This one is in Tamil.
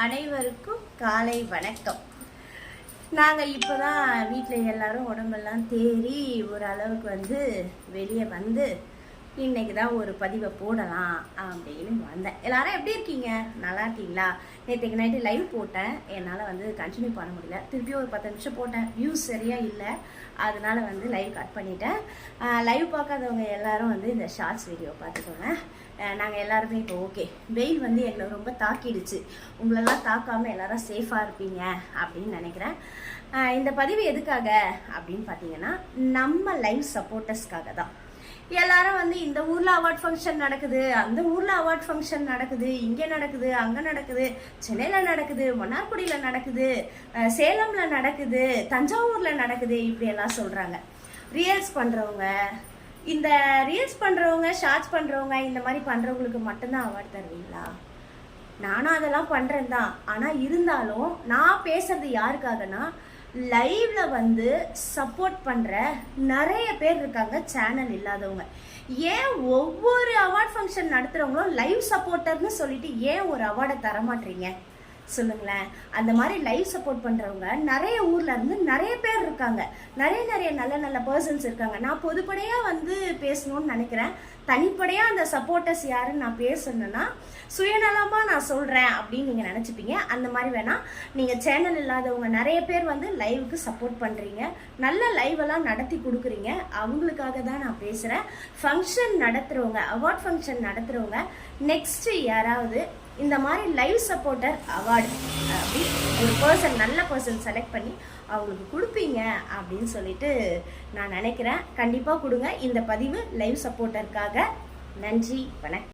அனைவருக்கும் காலை வணக்கம். நாங்கள் இப்போ தான் வீட்டில் எல்லாரும் உடம்பெல்லாம் தேறி ஒரு அளவுக்கு வெளியே இன்னைக்கு தான் ஒரு பதிவை போடலாம் அப்படின்னு வந்தேன். எல்லாரும் எப்படி இருக்கீங்க? நல்லா இருக்கீங்களா? நேற்றுக்கு நைட்டு லைவ் போட்டேன், என்னால் கண்டினியூ பண்ண முடியல. திருப்பியும் ஒரு 10 நிமிஷம் போட்டேன், வியூஸ் சரியாக இல்லை, அதனால லைவ் கட் பண்ணிட்டேன். லைவ் பார்க்காதவங்க எல்லாரும் இந்த ஷார்ட்ஸ் வீடியோ பார்த்துக்கோங்க. நாங்கள் எல்லாருமே இப்போ ஓகே. வெயில் எங்களை ரொம்ப தாக்கிடுச்சு. உங்களெல்லாம் தாக்காமல் எல்லாரும் சேஃபாக இருப்பீங்க அப்படின்னு நினைக்கிறேன். இந்த பதிவு எதுக்காக அப்படின்னு பார்த்தீங்கன்னா, நம்ம லைவ் சப்போர்ட்டர்ஸ்க்காக தான். எல்லாரும் இந்த ஊர்ல அவார்ட் ஃபங்க்ஷன் நடக்குது, அந்த ஊர்ல அவார்ட் ஃபங்க்ஷன் நடக்குது, இங்க நடக்குது, அங்க நடக்குது, சென்னையில நடக்குது, மன்னார்குடியில நடக்குது, சேலம்ல நடக்குது, தஞ்சாவூர்ல நடக்குது, இப்படி எல்லாம் சொல்றாங்க. ரீல்ஸ் பண்றவங்க, இந்த ரீல்ஸ் பண்றவங்க, ஷார்ட்ஸ் பண்றவங்க, இந்த மாதிரி பண்றவங்களுக்கு மட்டும்தான் அவார்ட் தருவீங்களா? நானும் அதெல்லாம் பண்றேன் தான். ஆனா இருந்தாலும் நான் பேசுறது யாருக்காகனா, லைவ்ல சப்போர்ட் பண்ற நிறைய பேர் இருக்காங்க, சேனல் இல்லாதவங்க. ஏன் ஒவ்வொரு அவார்ட் ஃபங்க்ஷன் நடத்துறவங்களும் லைவ் சப்போர்ட்டர்னு சொல்லிட்டு ஏன் ஒரு அவார்டை தரமாட்டீங்க சொல்லுங்களேன். அந்த மாதிரி லைவ் சப்போர்ட் பண்றவங்க நிறைய ஊர்ல இருந்து நிறைய பேர் இருக்காங்க, நிறைய நல்ல நல்ல பர்சன்ஸ் இருக்காங்க. நான் பொதுப்படையா பேசணும்னு நினைக்கிறேன். தனிப்படையா அந்த சப்போர்ட்டர்ஸ் யாருன்னு நான் பேசணும்னா சுயநலமா நான் சொல்றேன் அப்படின்னு நீங்க நினைச்சுப்பீங்க. அந்த மாதிரி வேணா, நீங்க சேனல் இல்லாதவங்க நிறைய பேர் லைவுக்கு சப்போர்ட் பண்றீங்க, நல்ல லைவ் எல்லாம் நடத்தி கொடுக்குறீங்க, அவங்களுக்காக தான் நான் பேசுறேன். ஃபங்க்ஷன் நடத்துறவங்க, அவார்ட் ஃபங்க்ஷன் நடத்துறவங்க நெக்ஸ்ட் யாராவது இந்த மாதிரி லைவ் சப்போர்ட்டர் அவார்டு அப்படி ஒரு பர்சன், நல்ல பர்சன் செலக்ட் பண்ணி அவங்களுக்கு கொடுப்பீங்க அப்படின்னு சொல்லிட்டு நான் நினைக்கிறேன். கண்டிப்பாக கொடுங்க. இந்த பதிவு லைவ் சப்போர்ட்டருக்காக. நன்றி, வணக்கம்.